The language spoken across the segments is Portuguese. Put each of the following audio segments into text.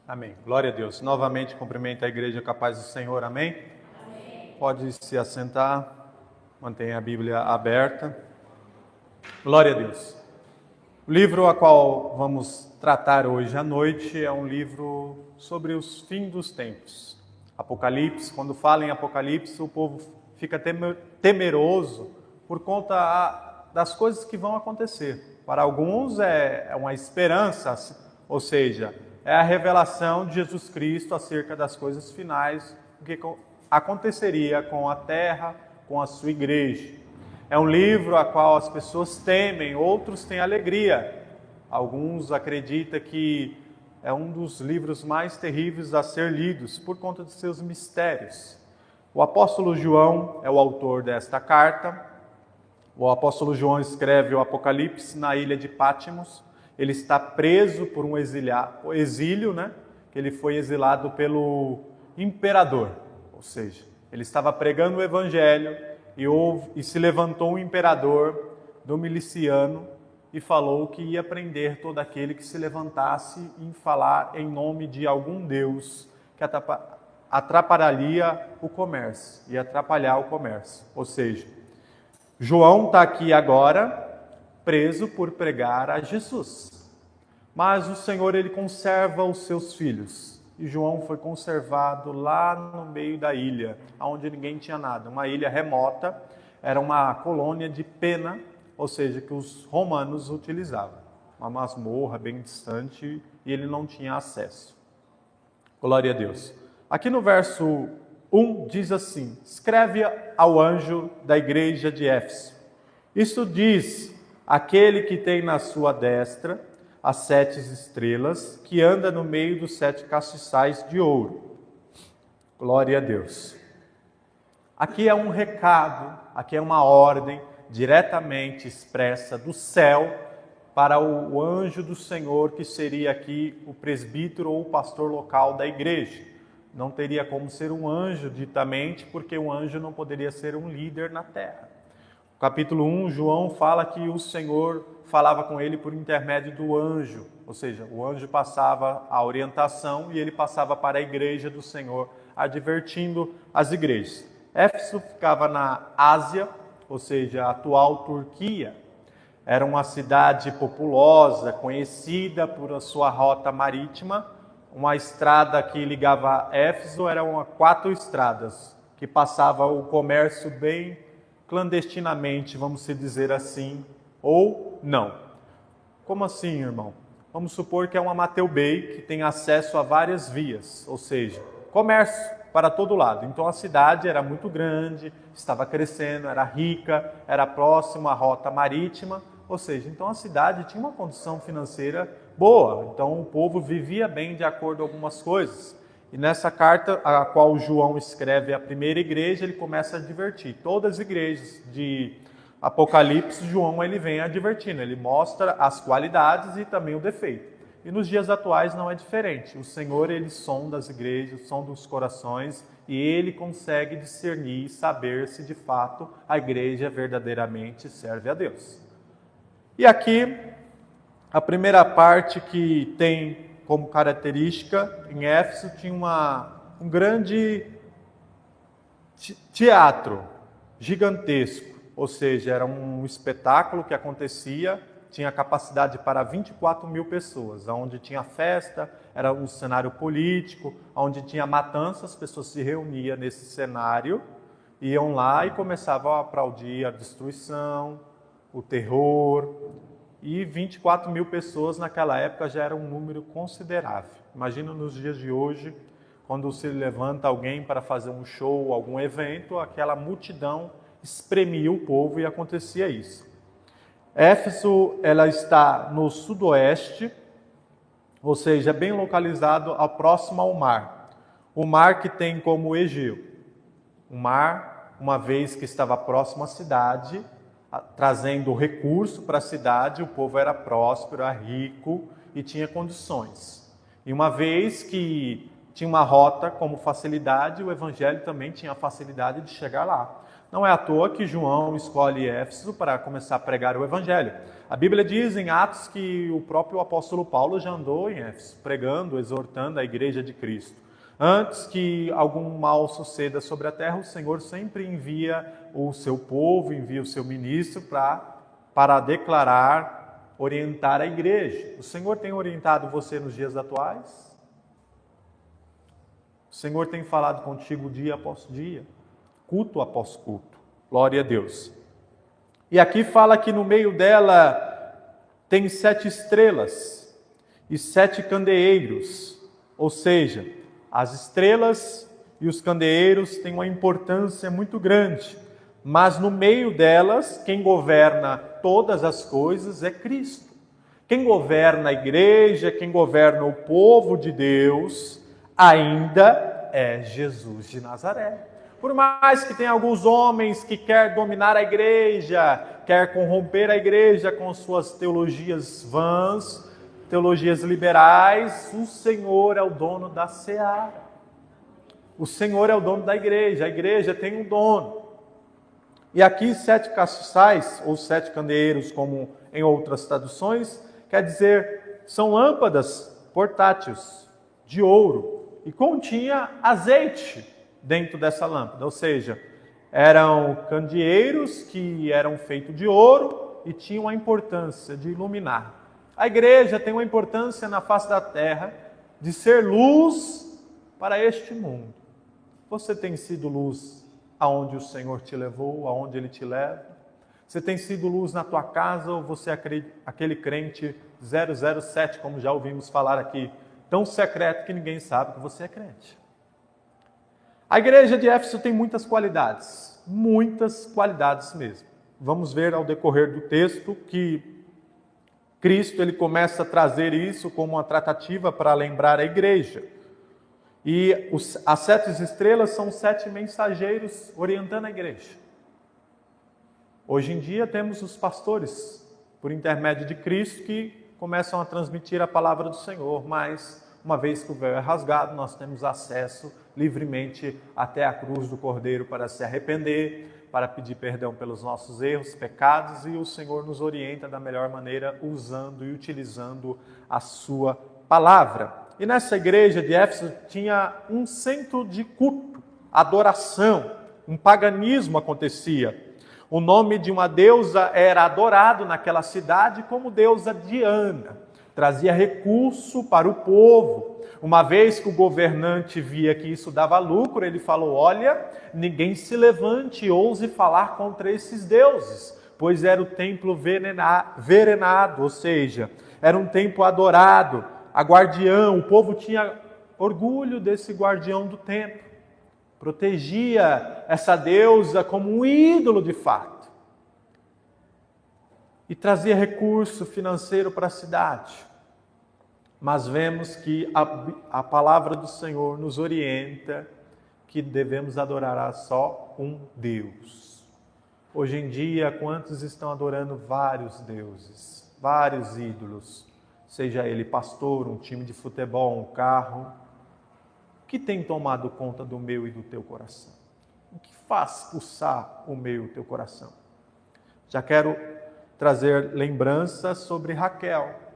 Amém. Glória a Deus. Novamente cumprimento a igreja capaz do Senhor. Amém? Amém. Pode se assentar. Mantenha a Bíblia aberta. Glória a Deus. O livro a qual vamos tratar hoje à noite é um livro sobre os fins dos tempos. Apocalipse. Quando fala em Apocalipse, o povo fica temeroso por conta das coisas que vão acontecer. Para alguns é uma esperança, ou seja, é a revelação de Jesus Cristo acerca das coisas finais, o que aconteceria com a terra, com a sua igreja. É um livro a qual as pessoas temem, outros têm alegria. Alguns acreditam que é um dos livros mais terríveis a ser lidos por conta de seus mistérios. O apóstolo João é o autor desta carta. O apóstolo João escreve o Apocalipse na ilha de Patmos. Ele está preso por um exílio, né? Que ele foi exilado pelo imperador. Ou seja, ele estava pregando o evangelho e se levantou um imperador Domiciano e falou que ia prender todo aquele que se levantasse em falar em nome de algum Deus que atrapalharia o comércio, ia atrapalhar o comércio. Ou seja, João está aqui agora preso por pregar a Jesus. Mas o Senhor, ele conserva os seus filhos. E João foi conservado lá no meio da ilha, onde ninguém tinha nada. Uma ilha remota, era uma colônia de pena, ou seja, que os romanos utilizavam. Uma masmorra bem distante e ele não tinha acesso. Glória a Deus. Aqui no verso 1 diz assim: escreve ao anjo da igreja de Éfeso. Isso diz aquele que tem na sua destra as 7 estrelas, que anda no meio dos 7 castiçais de ouro. Glória a Deus. Aqui é um recado, aqui é uma ordem diretamente expressa do céu para o anjo do Senhor, que seria aqui o presbítero ou o pastor local da igreja. Não teria como ser um anjo ditamente, porque um anjo não poderia ser um líder na terra. Capítulo 1, João fala que o Senhor falava com ele por intermédio do anjo, ou seja, o anjo passava a orientação e ele passava para a igreja do Senhor, advertindo as igrejas. Éfeso ficava na Ásia, ou seja, a atual Turquia. Era uma cidade populosa, conhecida por a sua rota marítima. Uma estrada que ligava Éfeso eram 4 estradas, que passava o comércio bem clandestinamente, vamos dizer assim, ou não. Como assim, irmão? Vamos supor que é uma Mateu Bay que tem acesso a várias vias, ou seja, comércio para todo lado. Então a cidade era muito grande, estava crescendo, era rica, era próxima à rota marítima, ou seja, então a cidade tinha uma condição financeira boa. Então o povo vivia bem de acordo com algumas coisas. E nessa carta, a qual João escreve à primeira igreja, ele começa a advertir. Todas as igrejas de Apocalipse, João ele vem advertindo, ele mostra as qualidades e também o defeito. E nos dias atuais não é diferente. O Senhor, ele sonda as igrejas, sonda os corações, e ele consegue discernir e saber se de fato a igreja verdadeiramente serve a Deus. E aqui, a primeira parte que tem como característica, em Éfeso tinha um grande teatro gigantesco, ou seja, era um espetáculo que acontecia, tinha capacidade para 24 mil pessoas, onde tinha festa, era um cenário político, onde tinha matança, as pessoas se reuniam nesse cenário, iam lá e começavam a aplaudir a destruição, o terror. E 24 mil pessoas naquela época já era um número considerável. Imagina nos dias de hoje, quando se levanta alguém para fazer um show, algum evento, aquela multidão espremia o povo e acontecia isso. Éfeso, ela está no sudoeste, ou seja, bem localizado próximo ao mar. O mar que tem como Egeu. O mar, uma vez que estava próximo à cidade, trazendo recurso para a cidade, o povo era próspero, era rico e tinha condições. E uma vez que tinha uma rota como facilidade, o evangelho também tinha a facilidade de chegar lá. Não é à toa que João escolhe Éfeso para começar a pregar o evangelho. A Bíblia diz em Atos que o próprio apóstolo Paulo já andou em Éfeso, pregando, exortando a igreja de Cristo. Antes que algum mal suceda sobre a terra, o Senhor sempre envia o seu povo, envia o seu ministro para declarar, orientar a igreja. O Senhor tem orientado você nos dias atuais? O Senhor tem falado contigo dia após dia, culto após culto. Glória a Deus. E aqui fala que no meio dela tem 7 estrelas e 7 candeeiros, ou seja, as estrelas e os candeeiros têm uma importância muito grande, mas no meio delas, quem governa todas as coisas é Cristo. Quem governa a igreja, quem governa o povo de Deus, ainda é Jesus de Nazaré. Por mais que tenha alguns homens que querem dominar a igreja, quer corromper a igreja com suas teologias vãs, teologias liberais, o Senhor é o dono da seara. O Senhor é o dono da igreja, a igreja tem um dono. E aqui 7 castiçais, ou 7 candeeiros, como em outras traduções, quer dizer, são lâmpadas portáteis de ouro e continha azeite dentro dessa lâmpada, ou seja, eram candeeiros que eram feitos de ouro e tinham a importância de iluminar. A igreja tem uma importância na face da terra de ser luz para este mundo. Você tem sido luz aonde o Senhor te levou, aonde Ele te leva? Você tem sido luz na tua casa ou você é aquele crente 007, como já ouvimos falar aqui, tão secreto que ninguém sabe que você é crente? A igreja de Éfeso tem muitas qualidades mesmo. Vamos ver ao decorrer do texto que Cristo ele começa a trazer isso como uma tratativa para lembrar a igreja. E as 7 estrelas são 7 mensageiros orientando a igreja. Hoje em dia temos os pastores, por intermédio de Cristo, que começam a transmitir a palavra do Senhor, mas uma vez que o véu é rasgado, nós temos acesso livremente até a cruz do Cordeiro para se arrepender, para pedir perdão pelos nossos erros, pecados, e o Senhor nos orienta da melhor maneira usando e utilizando a sua palavra. E nessa igreja de Éfeso tinha um centro de culto, adoração, um paganismo acontecia. O nome de uma deusa era adorado naquela cidade como deusa Diana. Trazia recurso para o povo. Uma vez que o governante via que isso dava lucro, ele falou: olha, ninguém se levante e ouse falar contra esses deuses, pois era o templo venerado, ou seja, era um templo adorado, a guardião, o povo tinha orgulho desse guardião do templo, protegia essa deusa como um ídolo de fato, e trazia recurso financeiro para a cidade. Mas vemos que a palavra do Senhor nos orienta que devemos adorar só um Deus. Hoje em dia, quantos estão adorando vários deuses, vários ídolos, seja ele pastor, um time de futebol, um carro, o que tem tomado conta do meu e do teu coração? O que faz pulsar o meu e o teu coração? Já quero trazer lembranças sobre Raquel.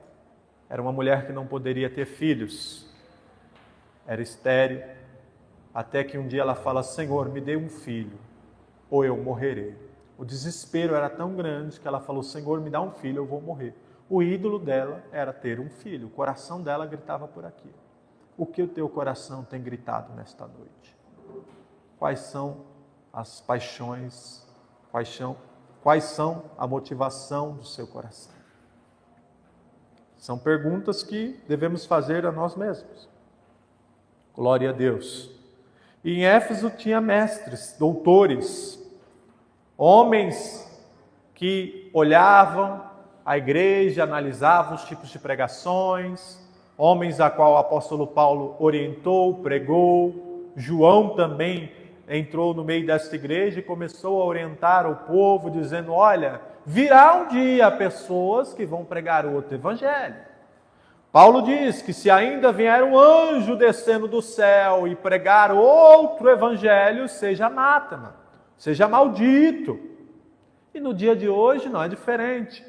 Era uma mulher que não poderia ter filhos, era estéril, até que um dia ela fala: Senhor, me dê um filho, ou eu morrerei. O desespero era tão grande que ela falou: Senhor, me dá um filho, eu vou morrer. O ídolo dela era ter um filho, o coração dela gritava por aquilo. O que o teu coração tem gritado nesta noite? Quais são as paixões, quais são a motivação do seu coração? São perguntas que devemos fazer a nós mesmos. Glória a Deus. E em Éfeso tinha mestres, doutores, homens que olhavam a igreja, analisavam os tipos de pregações, homens a qual o apóstolo Paulo orientou, pregou. João também entrou no meio desta igreja e começou a orientar o povo, dizendo: olha, virá um dia pessoas que vão pregar outro evangelho. Paulo diz que se ainda vier um anjo descendo do céu e pregar outro evangelho, seja anátema, seja maldito. E no dia de hoje não é diferente.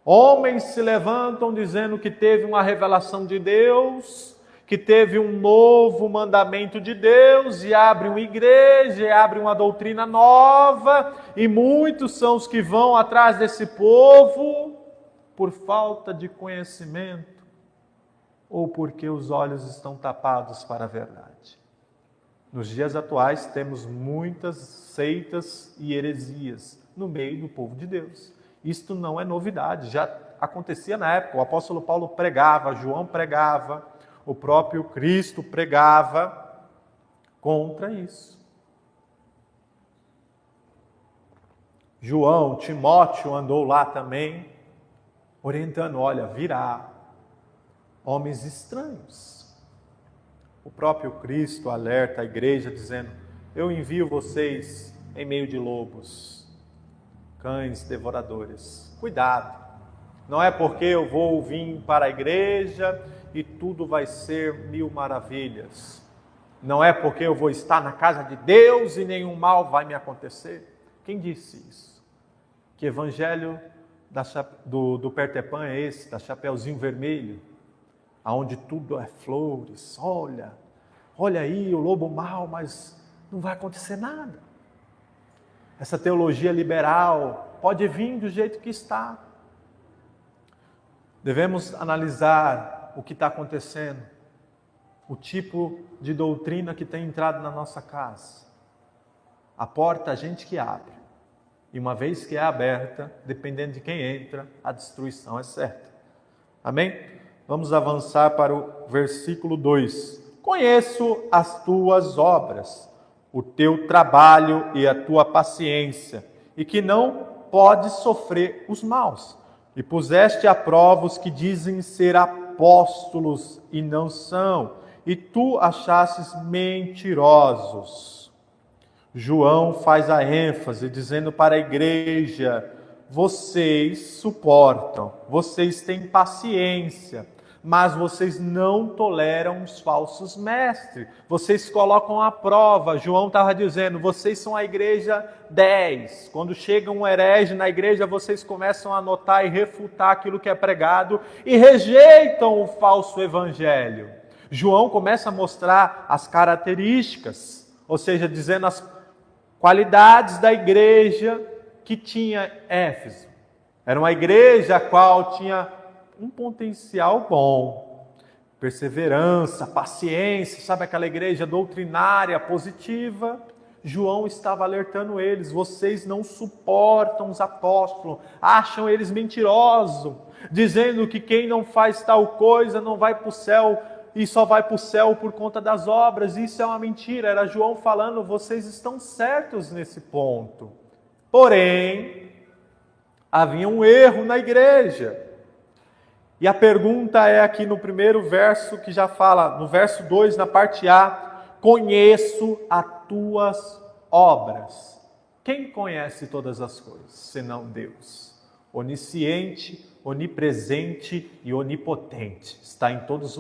Homens se levantam dizendo que teve uma revelação de Deus, que teve um novo mandamento de Deus, e abrem uma igreja, e abrem uma doutrina nova, e muitos são os que vão atrás desse povo por falta de conhecimento, ou porque os olhos estão tapados para a verdade. Nos dias atuais temos muitas seitas e heresias no meio do povo de Deus. Isto não é novidade, já acontecia na época. O apóstolo Paulo pregava, João pregava, o próprio Cristo pregava contra isso. João, Timóteo andou lá também, orientando, olha, virá homens estranhos. O próprio Cristo alerta a igreja dizendo, eu envio vocês em meio de lobos, cães devoradores. Cuidado, não é porque eu vou vir para a igreja e tudo vai ser mil maravilhas. Não é porque eu vou estar na casa de Deus e nenhum mal vai me acontecer. Quem disse isso? Que evangelho do Peter Pan é esse, da Chapeuzinho Vermelho? Aonde tudo é flores, olha aí o lobo mau, mas não vai acontecer nada. Essa teologia liberal pode vir do jeito que está. Devemos analisar o que está acontecendo, o tipo de doutrina que tem entrado na nossa casa. A porta a gente que abre, e uma vez que é aberta, dependendo de quem entra, a destruição é certa. Amém? Vamos avançar para o versículo 2. Conheço as tuas obras, o teu trabalho e a tua paciência, e que não podes sofrer os maus. E puseste à prova os que dizem ser apóstolos e não são, e tu achastes mentirosos. João faz a ênfase, dizendo para a igreja, vocês suportam, vocês têm paciência, mas vocês não toleram os falsos mestres, vocês colocam à prova. João estava dizendo, vocês são a igreja 10, quando chega um herege na igreja, vocês começam a anotar e refutar aquilo que é pregado e rejeitam o falso evangelho. João começa a mostrar as características, ou seja, dizendo as qualidades da igreja que tinha Éfeso. Era uma igreja a qual tinha um potencial bom, perseverança, paciência, sabe aquela igreja doutrinária, positiva? João estava alertando eles, vocês não suportam os apóstolos, acham eles mentirosos, dizendo que quem não faz tal coisa não vai para o céu, e só vai para o céu por conta das obras. Isso é uma mentira. Era João falando, vocês estão certos nesse ponto. Porém, havia um erro na igreja. E a pergunta é aqui no primeiro verso que já fala, no verso 2, na parte A, conheço as tuas obras. Quem conhece todas as coisas, senão Deus? Onisciente, onipresente e onipotente. Está em todos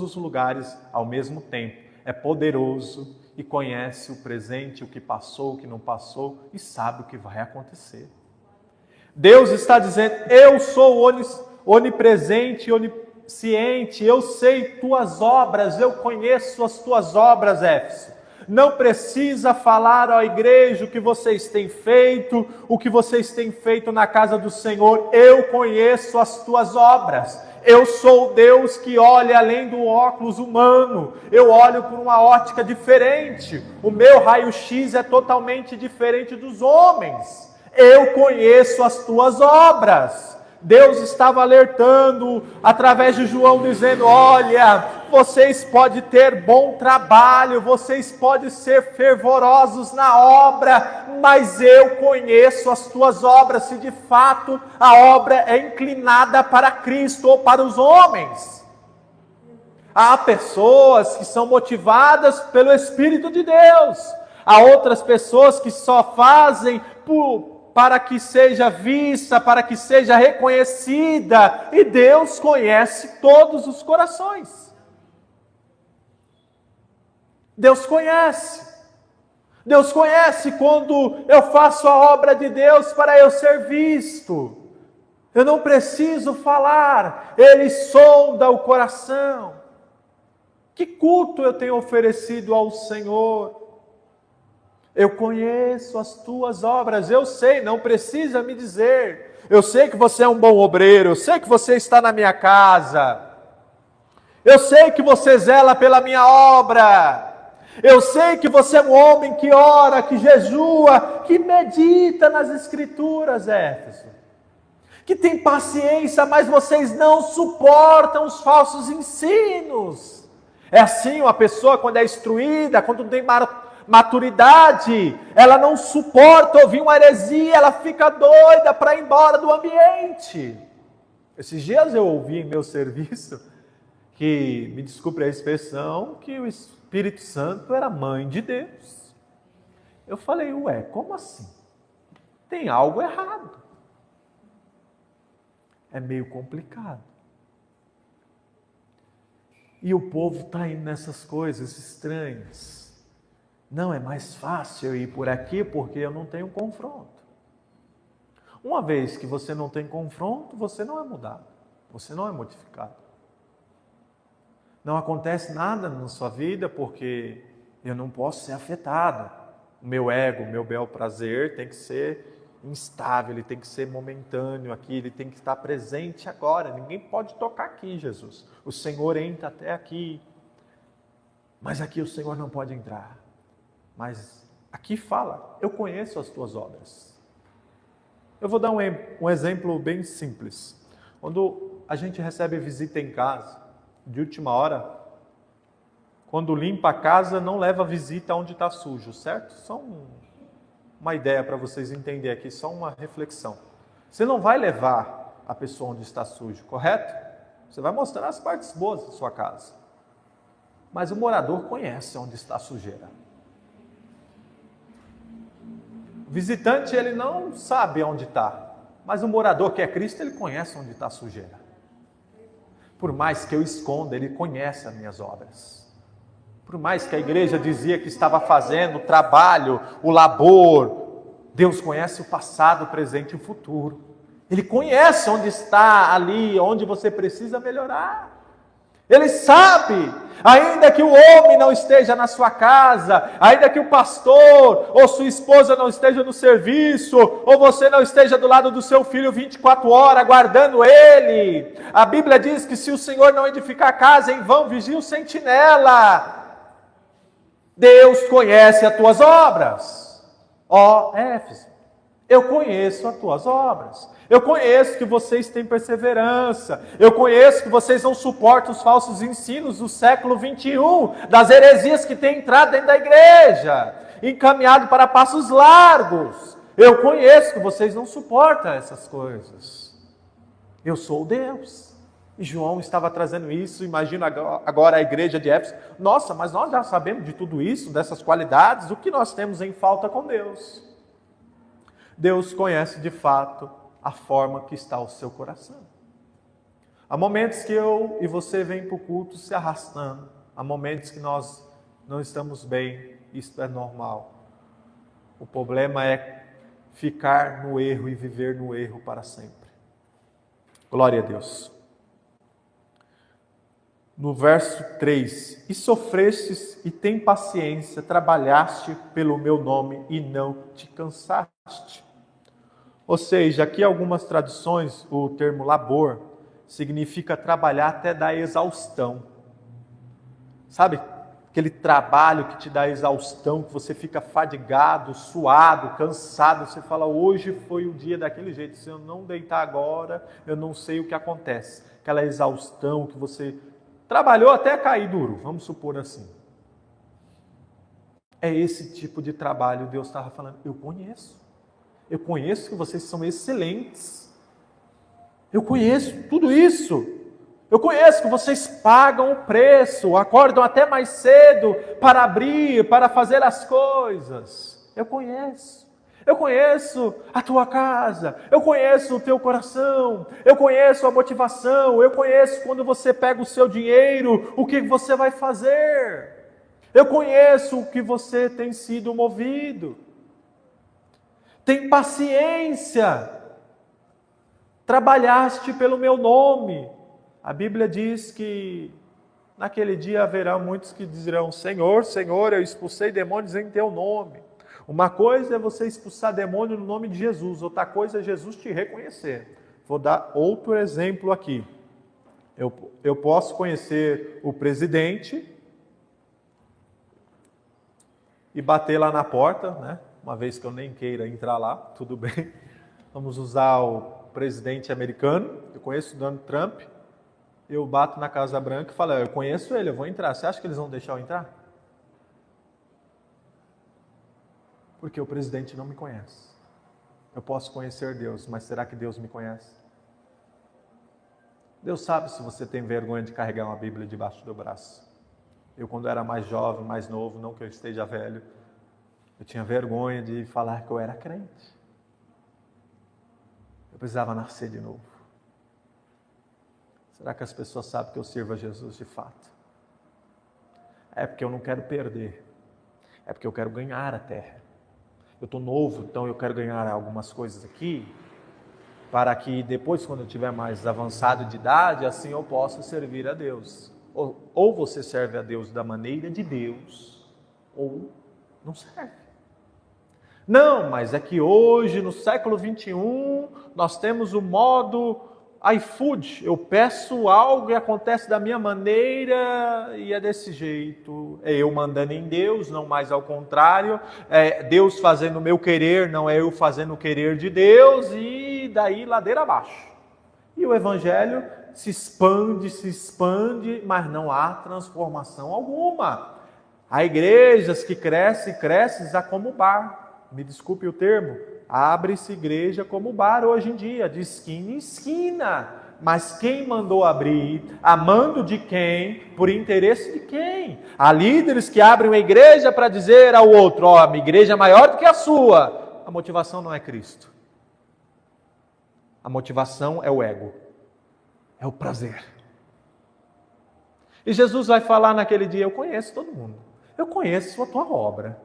os lugares ao mesmo tempo. É poderoso e conhece o presente, o que passou, o que não passou e sabe o que vai acontecer. Deus está dizendo, eu sou onipresente e onisciente, eu sei tuas obras, eu conheço as tuas obras, Éfeso. Não precisa falar à igreja o que vocês têm feito, o que vocês têm feito na casa do Senhor, eu conheço as tuas obras. Eu sou Deus que olha além do óculos humano, eu olho por uma ótica diferente, o meu raio-x é totalmente diferente dos homens. Eu conheço as tuas obras. Deus estava alertando através de João, dizendo, olha, vocês podem ter bom trabalho, vocês podem ser fervorosos na obra, mas eu conheço as tuas obras, se de fato a obra é inclinada para Cristo ou para os homens. Há pessoas que são motivadas pelo Espírito de Deus, há outras pessoas que só fazem para que seja vista, para que seja reconhecida. E Deus conhece todos os corações. Deus conhece. Deus conhece quando eu faço a obra de Deus para eu ser visto. Eu não preciso falar, Ele sonda o coração. Que culto eu tenho oferecido ao Senhor? Eu conheço as tuas obras, eu sei, não precisa me dizer. Eu sei que você é um bom obreiro, eu sei que você está na minha casa. Eu sei que você zela pela minha obra. Eu sei que você é um homem que ora, que jejua, que medita nas Escrituras, Éfeso. Que tem paciência, mas vocês não suportam os falsos ensinos. É assim uma pessoa quando é instruída, quando tem maturidade, ela não suporta ouvir uma heresia, ela fica doida para ir embora do ambiente. Esses dias eu ouvi em meu serviço, que, me desculpe a expressão, que o Espírito Santo era mãe de Deus. Eu falei, ué, como assim? Tem algo errado. É meio complicado. E o povo está indo nessas coisas estranhas. Não, é mais fácil eu ir por aqui porque eu não tenho confronto. Uma vez que você não tem confronto, você não é mudado. Você não é modificado. Não acontece nada na sua vida porque eu não posso ser afetado. O meu ego, o meu bel prazer tem que ser instável, ele tem que ser momentâneo aqui, ele tem que estar presente agora. Ninguém pode tocar aqui, Jesus. O Senhor entra até aqui, mas aqui o Senhor não pode entrar. Mas aqui fala, eu conheço as tuas obras. Eu vou dar um exemplo bem simples. Quando a gente recebe visita em casa, de última hora, quando limpa a casa, não leva visita onde está sujo, certo? Só uma ideia para vocês entenderem aqui, só uma reflexão. Você não vai levar a pessoa onde está sujo, correto? Você vai mostrar as partes boas da sua casa. Mas o morador conhece onde está a sujeira. O visitante, ele não sabe onde está, mas o morador que é Cristo, ele conhece onde está a sujeira. Por mais que eu esconda, Ele conhece as minhas obras. Por mais que a igreja dizia que estava fazendo o trabalho, o labor, Deus conhece o passado, o presente e o futuro. Ele conhece onde está ali, onde você precisa melhorar. Ele sabe, ainda que o homem não esteja na sua casa, ainda que o pastor ou sua esposa não esteja no serviço, ou você não esteja do lado do seu filho 24 horas aguardando ele. A Bíblia diz que se o Senhor não edificar a casa, em vão vigia o sentinela. Deus conhece as tuas obras. Ó Éfeso, eu conheço as tuas obras. Eu conheço que vocês têm perseverança. Eu conheço que vocês não suportam os falsos ensinos do século 21, das heresias que têm entrado dentro da igreja, encaminhado para passos largos. Eu conheço que vocês não suportam essas coisas. Eu sou Deus. E João estava trazendo isso, imagina agora a igreja de Éfeso. Nossa, mas nós já sabemos de tudo isso, dessas qualidades, o que nós temos em falta com Deus? Deus conhece de fato a forma que está o seu coração. Há momentos que eu e você vêm para o culto se arrastando. Há momentos que nós não estamos bem. Isso é normal. O problema é ficar no erro e viver no erro para sempre. Glória a Deus. No verso 3. E sofrestes e tem paciência, trabalhaste pelo meu nome e não te cansaste. Ou seja, aqui algumas traduções, o termo labor significa trabalhar até dar exaustão. Sabe? Aquele trabalho que te dá exaustão, que você fica fadigado, suado, cansado. Você fala, hoje foi o dia daquele jeito. Se eu não deitar agora, eu não sei o que acontece. Aquela exaustão que você trabalhou até cair duro, vamos supor assim. É esse tipo de trabalho Deus estava falando. Eu conheço. Eu conheço que vocês são excelentes. Eu conheço tudo isso. Eu conheço que vocês pagam o preço, acordam até mais cedo para abrir, para fazer as coisas. Eu conheço. Eu conheço a tua casa, eu conheço o teu coração, eu conheço a motivação, eu conheço quando você pega o seu dinheiro, o que você vai fazer. Eu conheço o que você tem sido movido. Tem paciência. Trabalhaste pelo meu nome. A Bíblia diz que naquele dia haverá muitos que dirão: Senhor, Senhor, eu expulsei demônios em teu nome. Uma coisa é você expulsar demônio no nome de Jesus, outra coisa é Jesus te reconhecer. Vou dar outro exemplo aqui. Eu posso conhecer o presidente e bater lá na porta, né? Uma vez que eu nem queira entrar lá, tudo bem. Vamos usar o presidente americano, eu conheço o Donald Trump, eu bato na Casa Branca e falo: eu conheço ele, eu vou entrar. Você acha que eles vão deixar eu entrar? Porque o presidente não me conhece. Eu posso conhecer Deus, mas será que Deus me conhece? Deus sabe se você tem vergonha de carregar uma Bíblia debaixo do braço. Eu, quando era mais jovem, mais novo, não que eu esteja velho, eu tinha vergonha de falar que eu era crente. Eu precisava nascer de novo. Será que as pessoas sabem que eu sirvo a Jesus de fato? É porque eu não quero perder. É porque eu quero ganhar a terra. Eu estou novo, então eu quero ganhar algumas coisas aqui, para que depois, quando eu tiver mais avançado de idade, assim eu possa servir a Deus. Ou você serve a Deus da maneira de Deus, ou não serve. Não, mas é que hoje, no século 21, nós temos o modo iFood. Eu peço algo e acontece da minha maneira e é desse jeito. É eu mandando em Deus, não mais ao contrário. É Deus fazendo o meu querer, não é eu fazendo o querer de Deus, e daí ladeira abaixo. E o Evangelho se expande, mas não há transformação alguma. Há igrejas que crescem já como bar. Me desculpe o termo. Abre-se igreja como bar hoje em dia, de esquina em esquina. Mas quem mandou abrir? Amando de quem? Por interesse de quem? Há líderes que abrem uma igreja para dizer ao outro: ó, minha igreja é maior do que a sua. A motivação não é Cristo. A motivação é o ego. É o prazer. E Jesus vai falar naquele dia: eu conheço todo mundo. Eu conheço a tua obra.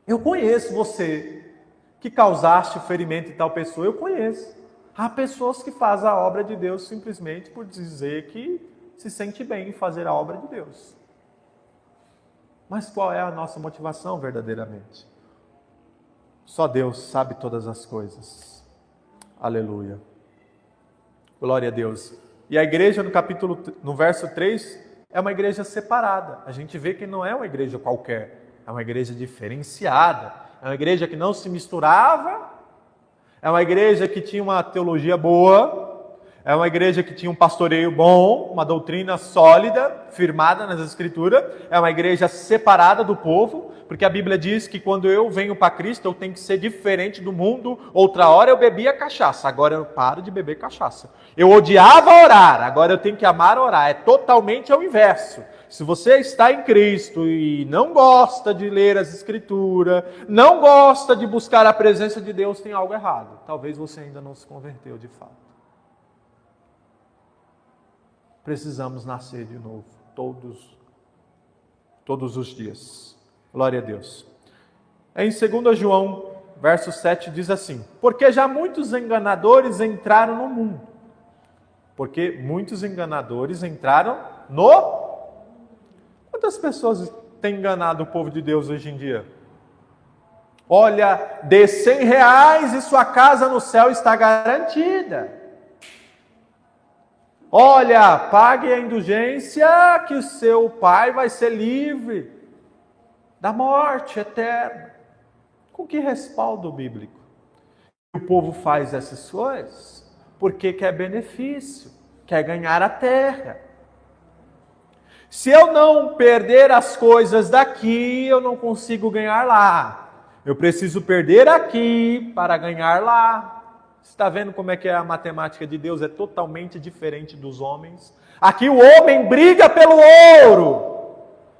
Eu conheço você que causaste o ferimento de tal pessoa. Eu conheço. Há pessoas que fazem a obra de Deus simplesmente por dizer que se sente bem em fazer a obra de Deus. Mas qual é a nossa motivação verdadeiramente? Só Deus sabe todas as coisas. Aleluia. Glória a Deus. E a igreja no verso 3 é uma igreja separada. A gente vê que não é uma igreja qualquer. É uma igreja diferenciada. É uma igreja que não se misturava. É uma igreja que tinha uma teologia boa. É uma igreja que tinha um pastoreio bom, uma doutrina sólida, firmada nas Escrituras. É uma igreja separada do povo, porque a Bíblia diz que quando eu venho para Cristo, eu tenho que ser diferente do mundo. Outra hora eu bebia cachaça, agora eu paro de beber cachaça. Eu odiava orar, agora eu tenho que amar orar. É totalmente ao inverso. Se você está em Cristo e não gosta de ler as Escrituras, não gosta de buscar a presença de Deus, tem algo errado. Talvez você ainda não se converteu de fato. Precisamos nascer de novo, todos os dias. Glória a Deus. Em 2 João, verso 7, diz assim: porque já muitos enganadores entraram no mundo. Porque muitos enganadores entraram no... Quantas pessoas têm enganado o povo de Deus hoje em dia? Olha, dê R$100 e sua casa no céu está garantida. Olha, pague a indulgência que o seu pai vai ser livre da morte eterna. Com que respaldo bíblico? O povo faz essas coisas porque quer benefício, quer ganhar a terra. Se eu não perder as coisas daqui, eu não consigo ganhar lá. Eu preciso perder aqui para ganhar lá. Você está vendo como é que a matemática de Deus é totalmente diferente dos homens? Aqui o homem briga pelo ouro.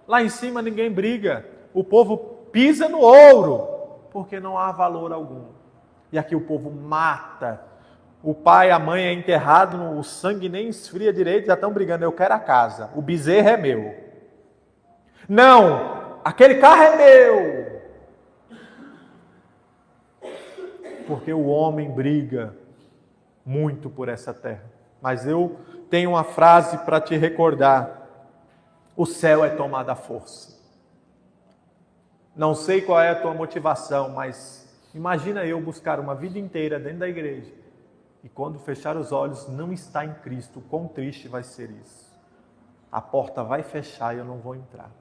Lá em cima ninguém briga. O povo pisa no ouro. porque não há valor algum. E aqui o povo mata. O pai, a mãe é enterrado, o sangue nem esfria direito, já estão brigando. Eu quero a casa, o bezerro é meu. Não, aquele carro é meu. Porque o homem briga muito por essa terra. Mas eu tenho uma frase para te recordar. O céu é tomado à força. Não sei qual é a tua motivação, mas imagina eu buscar uma vida inteira dentro da igreja e quando fechar os olhos não está em Cristo, quão triste vai ser isso. A porta vai fechar e eu não vou entrar.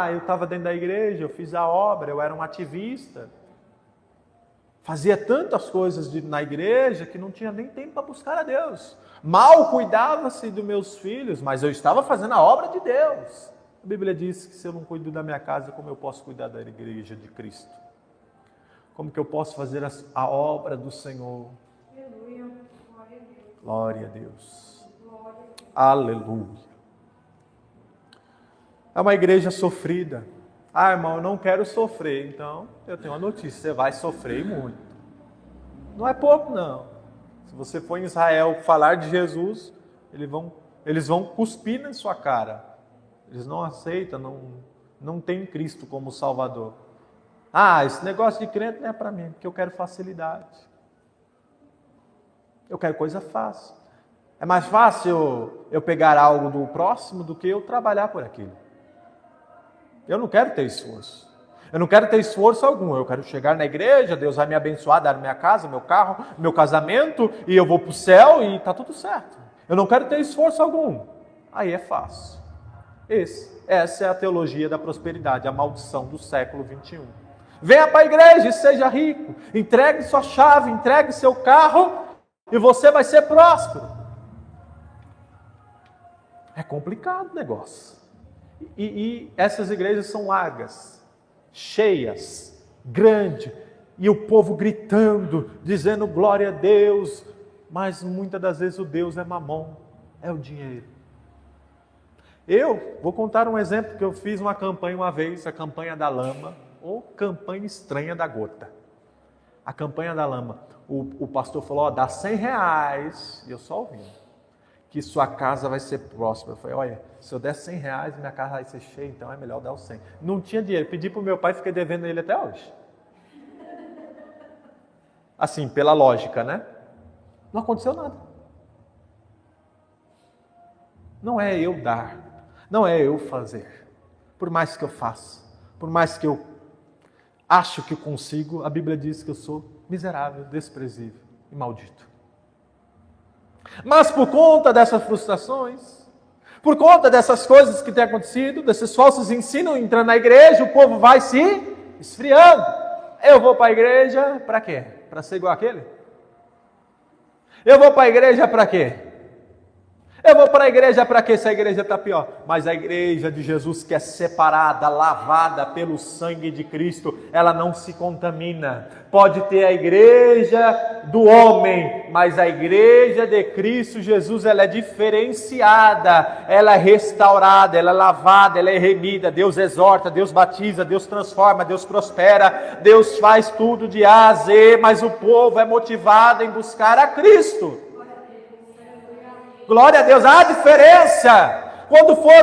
Eu estava dentro da igreja, eu fiz a obra, eu era um ativista. Fazia tantas coisas na igreja que não tinha nem tempo para buscar a Deus. Mal cuidava-se dos meus filhos, mas eu estava fazendo a obra de Deus. A Bíblia diz que se eu não cuido da minha casa, como eu posso cuidar da igreja de Cristo? Como que eu posso fazer a obra do Senhor? Aleluia. Glória a Deus. Aleluia. É uma igreja sofrida. Irmão, eu não quero sofrer. Então, eu tenho uma notícia, você vai sofrer muito. Não é pouco, não. Se você for em Israel falar de Jesus, eles vão cuspir na sua cara. Eles não aceitam, não tem Cristo como Salvador. Esse negócio de crente não é para mim, porque eu quero facilidade. Eu quero coisa fácil. É mais fácil eu pegar algo do próximo do que eu trabalhar por aquilo. Eu não quero ter esforço. Eu não quero ter esforço algum. Eu quero chegar na igreja, Deus vai me abençoar, dar minha casa, meu carro, meu casamento, e eu vou para o céu e está tudo certo. Eu não quero ter esforço algum. Aí é fácil. Essa é a teologia da prosperidade, a maldição do século 21. Venha para a igreja e seja rico. Entregue sua chave, entregue seu carro e você vai ser próspero. É complicado o negócio. E essas igrejas são largas, cheias, grandes, e o povo gritando, dizendo glória a Deus, mas muitas das vezes o Deus é mamon, é o dinheiro. Eu vou contar um exemplo que eu fiz uma campanha uma vez, a campanha da lama, ou campanha estranha da gota. A campanha da lama, o pastor falou, dá R$100, e eu só ouvi, que sua casa vai ser próspera. Eu falei, olha, se eu der R$100, minha casa vai ser cheia, então é melhor dar os 100. Não tinha dinheiro, pedi para o meu pai e fiquei devendo ele até hoje. Assim, pela lógica, né? Não aconteceu nada. Não é eu dar, não é eu fazer. Por mais que eu faça, por mais que eu acho que eu consigo, a Bíblia diz que eu sou miserável, desprezível e maldito. Mas por conta dessas frustrações, por conta dessas coisas que têm acontecido, desses falsos ensinos entrando na igreja, o povo vai se esfriando. Eu vou para a igreja para quê? Para ser igual àquele? Eu vou para a igreja para quê? Eu vou para a igreja para quê se a igreja está pior? Mas a igreja de Jesus que é separada, lavada pelo sangue de Cristo, ela não se contamina. Pode ter a igreja do homem, mas a igreja de Cristo Jesus, ela é diferenciada, ela é restaurada, ela é lavada, ela é remida. Deus exorta, Deus batiza, Deus transforma, Deus prospera, Deus faz tudo de A a Z, mas o povo é motivado em buscar a Cristo. Glória a Deus, há diferença. Quando for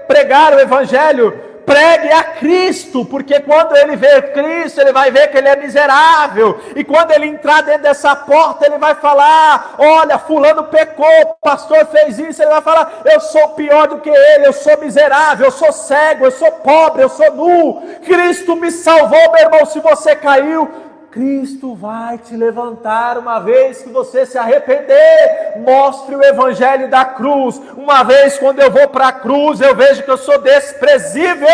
pregar o Evangelho, pregue a Cristo, porque quando ele vê Cristo, ele vai ver que ele é miserável, e quando ele entrar dentro dessa porta, ele vai falar, olha, fulano pecou, o pastor fez isso, ele vai falar, eu sou pior do que ele, eu sou miserável, eu sou cego, eu sou pobre, eu sou nu, Cristo me salvou, meu irmão. Se você caiu, Cristo vai te levantar uma vez que você se arrepender. Mostre o evangelho da cruz. Uma vez quando eu vou para a cruz, eu vejo que eu sou desprezível.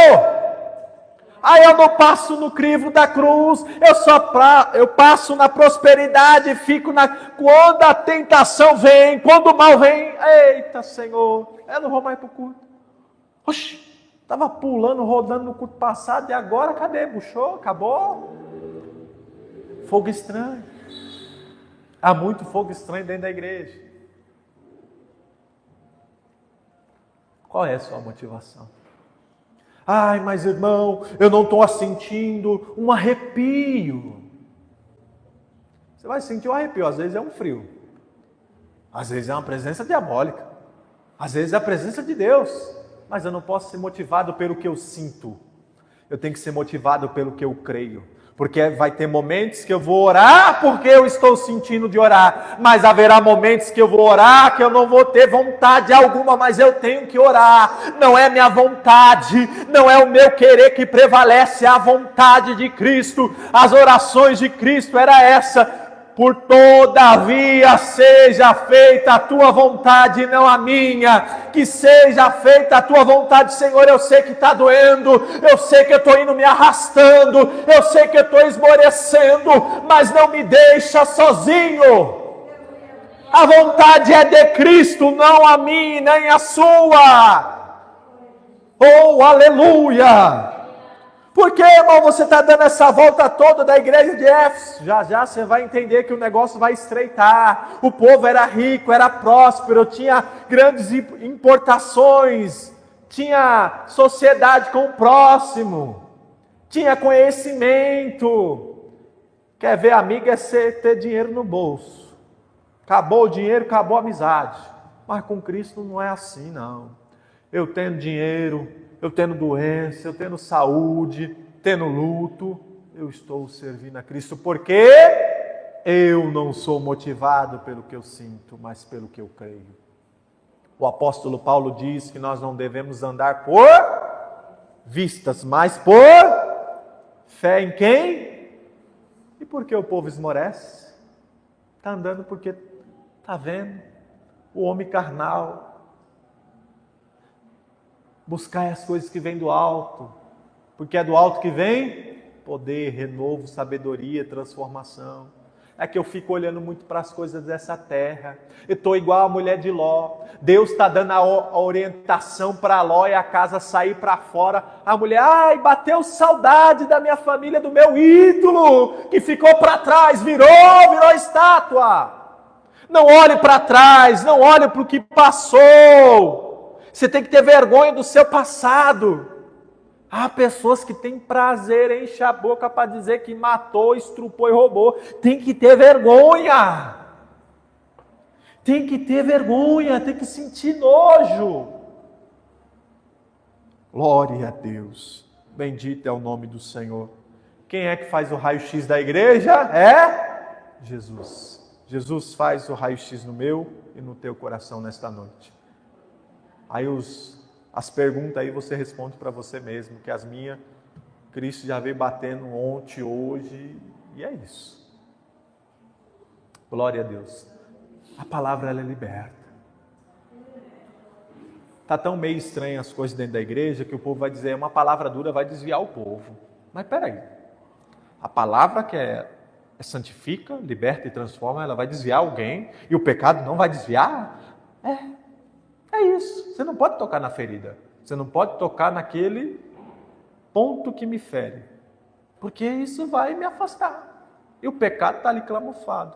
Aí eu não passo no crivo da cruz, eu passo na prosperidade, fico quando a tentação vem, quando o mal vem, eita Senhor, eu não vou mais para o culto. Oxi, estava pulando, rodando no culto passado, e agora cadê? Buchou? Acabou? Fogo estranho. Há muito fogo estranho dentro da igreja. Qual é a sua motivação? Ai, mas irmão, eu não estou sentindo um arrepio. Você vai sentir um arrepio, às vezes é um frio. Às vezes é uma presença diabólica. Às vezes é a presença de Deus. Mas eu não posso ser motivado pelo que eu sinto. Eu tenho que ser motivado pelo que eu creio. Porque vai ter momentos que eu vou orar porque eu estou sentindo de orar. Mas haverá momentos que eu vou orar que eu não vou ter vontade alguma, mas eu tenho que orar. Não é minha vontade, não é o meu querer que prevalece, é a vontade de Cristo. As orações de Cristo era essa: por todavia seja feita a tua vontade, não a minha. Que seja feita a tua vontade, Senhor. Eu sei que está doendo, eu sei que eu estou indo me arrastando, eu sei que eu estou esmorecendo, mas não me deixa sozinho. A vontade é de Cristo, não a minha, nem a sua. Oh, aleluia! Por que, irmão, você está dando essa volta toda da igreja de Éfeso? Já já você vai entender que o negócio vai estreitar. O povo era rico, era próspero, tinha grandes importações, tinha sociedade com o próximo, tinha conhecimento. Quer ver amigo é ter dinheiro no bolso. Acabou o dinheiro, acabou a amizade. Mas com Cristo não é assim, não. Eu tenho dinheiro, eu tendo doença, eu tendo saúde, tendo luto, eu estou servindo a Cristo, porque eu não sou motivado pelo que eu sinto, mas pelo que eu creio. O apóstolo Paulo diz que nós não devemos andar por vistas, mas por fé em quem? E por que o povo esmorece? Está andando porque está vendo o homem carnal. Buscai as coisas que vêm do alto, porque é do alto que vem poder, renovo, sabedoria, transformação. É que eu fico olhando muito para as coisas dessa terra. Eu estou igual a mulher de Ló. Deus está dando a orientação para Ló e a casa sair para fora. A mulher, ai, bateu saudade da minha família, do meu ídolo, que ficou para trás, virou estátua. Não olhe para trás, não olhe para o que passou. Você tem que ter vergonha do seu passado. Há pessoas que têm prazer, enchem a boca para dizer que matou, estrupou e roubou. Tem que ter vergonha. Tem que ter vergonha, tem que sentir nojo. Glória a Deus. Bendito é o nome do Senhor. Quem é que faz o raio-x da igreja? É Jesus. Jesus faz o raio-x no meu e no teu coração nesta noite. Aí as perguntas aí você responde para você mesmo, que as minhas, Cristo já veio batendo ontem, hoje, e é isso. Glória a Deus. A palavra ela é liberta. Está tão meio estranho as coisas dentro da igreja que o povo vai dizer, uma palavra dura vai desviar o povo. Mas peraí, a palavra que santifica, liberta e transforma, ela vai desviar alguém e o pecado não vai desviar? É isso, você não pode tocar na ferida, você não pode tocar naquele ponto que me fere, porque isso vai me afastar, e o pecado está ali camuflado.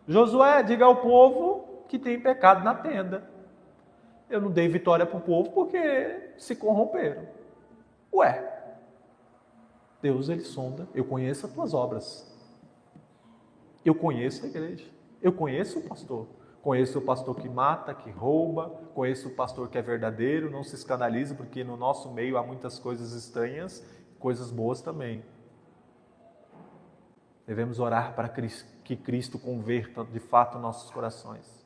Josué, diga ao povo que tem pecado na tenda. Eu não dei vitória para o povo porque se corromperam. Deus ele sonda, eu conheço as tuas obras, eu conheço a igreja, eu conheço o pastor. Conheço o pastor que mata, que rouba, conheço o pastor que é verdadeiro, não se escandaliza, porque no nosso meio há muitas coisas estranhas, coisas boas também. Devemos orar para que Cristo converta de fato nossos corações.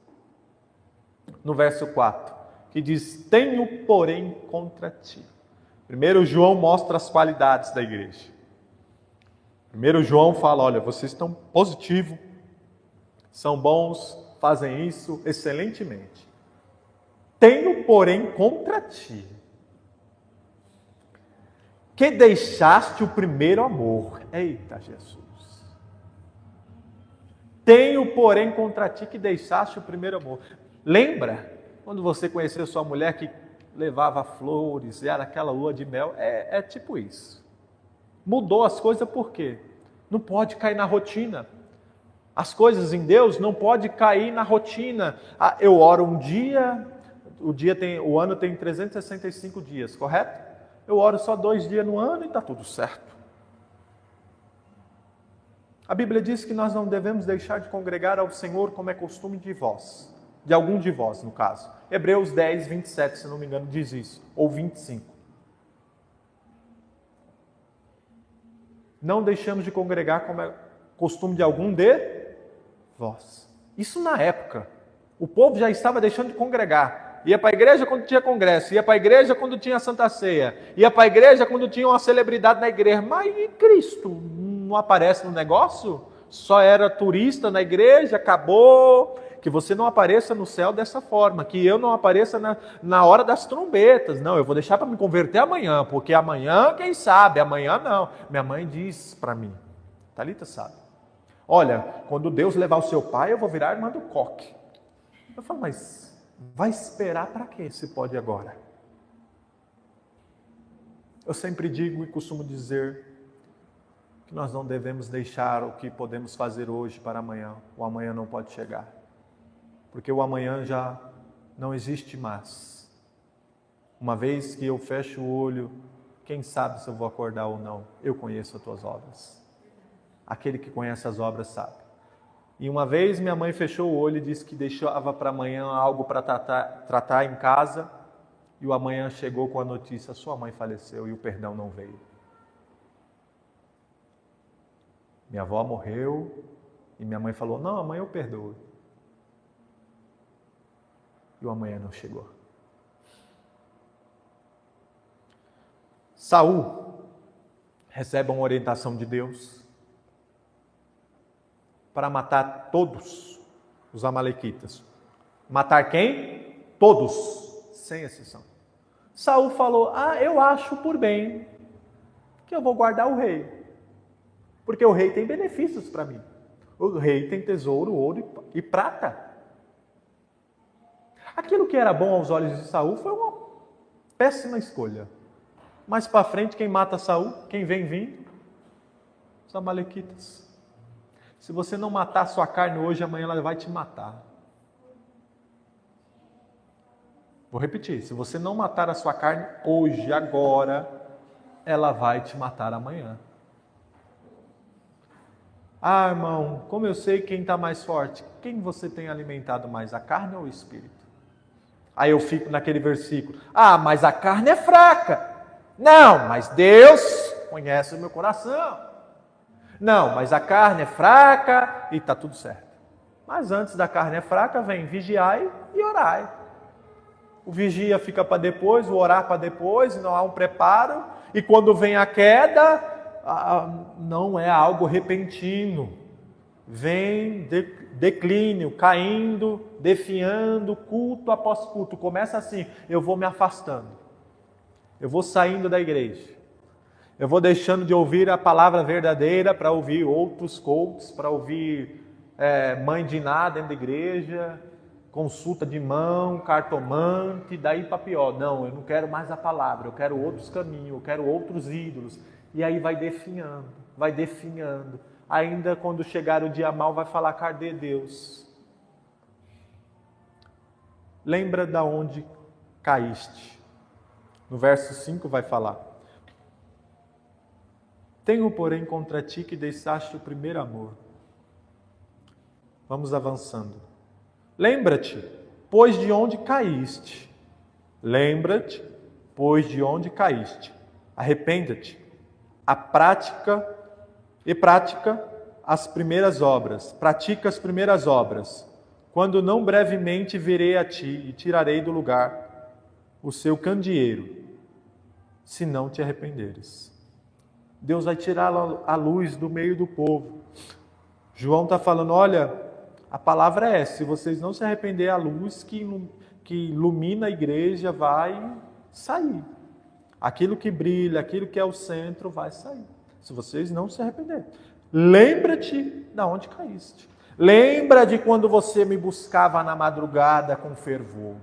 No verso 4, que diz, tenho porém contra ti. Primeiro João mostra as qualidades da igreja. Primeiro João fala, olha, vocês estão positivos, são bons, fazem isso excelentemente. Tenho, porém, contra ti, que deixaste o primeiro amor. Eita, Jesus. Tenho, porém, contra ti, que deixaste o primeiro amor. Lembra, quando você conheceu sua mulher que levava flores, e era aquela lua de mel? É tipo isso. Mudou as coisas por quê? Não pode cair na rotina. As coisas em Deus não pode cair na rotina. Eu oro um dia, o ano tem 365 dias, correto? Eu oro só 2 dias no ano e está tudo certo. A Bíblia diz que nós não devemos deixar de congregar ao Senhor como é costume de vós. De algum de vós, no caso. Hebreus 10, 27, se não me engano, diz isso. Ou 25. Não deixamos de congregar como é costume de algum de vós. Isso na época. O povo já estava deixando de congregar. Ia para a igreja quando tinha congresso. Ia para a igreja quando tinha Santa Ceia. Ia para a igreja quando tinha uma celebridade na igreja. Mas e Cristo? Não aparece no negócio? Só era turista na igreja, acabou. Que você não apareça no céu dessa forma, que eu não apareça na hora das trombetas. Não, eu vou deixar para me converter amanhã, porque amanhã, quem sabe, amanhã não. Minha mãe diz para mim, Thalita sabe, olha, quando Deus levar o seu pai, eu vou virar irmã do coque. Eu falo, mas vai esperar para quê se pode agora? Eu sempre digo e costumo dizer que nós não devemos deixar o que podemos fazer hoje para amanhã. O amanhã não pode chegar. Porque o amanhã já não existe mais. Uma vez que eu fecho o olho, quem sabe se eu vou acordar ou não? Eu conheço as tuas obras. Aquele que conhece as obras sabe. E uma vez minha mãe fechou o olho e disse que deixava para amanhã algo para tratar em casa. E o amanhã chegou com a notícia, sua mãe faleceu e o perdão não veio. Minha avó morreu e minha mãe falou, não, amanhã eu perdoo. E o amanhã não chegou. Saul recebe uma orientação de Deus para matar todos os amalequitas. Matar quem? Todos, sem exceção. Saul falou, eu acho por bem que eu vou guardar o rei. Porque o rei tem benefícios para mim. O rei tem tesouro, ouro e prata. Aquilo que era bom aos olhos de Saul foi uma péssima escolha. Mais para frente, quem mata Saul? Quem vem vindo? Os amalequitas. Se você não matar a sua carne hoje, amanhã ela vai te matar. Vou repetir. Se você não matar a sua carne hoje, agora, ela vai te matar amanhã. Irmão, como eu sei quem está mais forte? Quem você tem alimentado mais, a carne ou o espírito? Aí eu fico naquele versículo, mas a carne é fraca. Não, mas Deus conhece o meu coração. Não, mas a carne é fraca e está tudo certo. Mas antes da carne é fraca, vem vigiai e orai. O vigia fica para depois, o orar para depois, não há um preparo. E quando vem a queda, não é algo repentino. Vem declínio, caindo, definhando, culto após culto. Começa assim, eu vou me afastando. Eu vou saindo da igreja. Eu vou deixando de ouvir a palavra verdadeira para ouvir outros cultos, para ouvir mãe de nada dentro da igreja, consulta de mão, cartomante, daí para pior. Não, eu não quero mais a palavra, eu quero outros caminhos, eu quero outros ídolos. E aí vai definhando, vai definhando. Ainda quando chegar o dia mal, vai falar, cadê Deus? Lembra da onde caíste. No verso 5 vai falar. Tenho, porém, contra ti que deixaste o primeiro amor. Vamos avançando. Lembra-te, pois de onde caíste. Lembra-te, pois de onde caíste. Arrependa-te. Pratica as primeiras obras. Pratica as primeiras obras. Quando não brevemente virei a ti e tirarei do lugar o seu candeeiro, se não te arrependeres. Deus vai tirar a luz do meio do povo. João está falando, olha, a palavra é essa, se vocês não se arrepender, a luz que ilumina a igreja vai sair. Aquilo que brilha, aquilo que é o centro vai sair. Se vocês não se arrependerem. Lembra-te de onde caíste. Lembra de quando você me buscava na madrugada com fervor.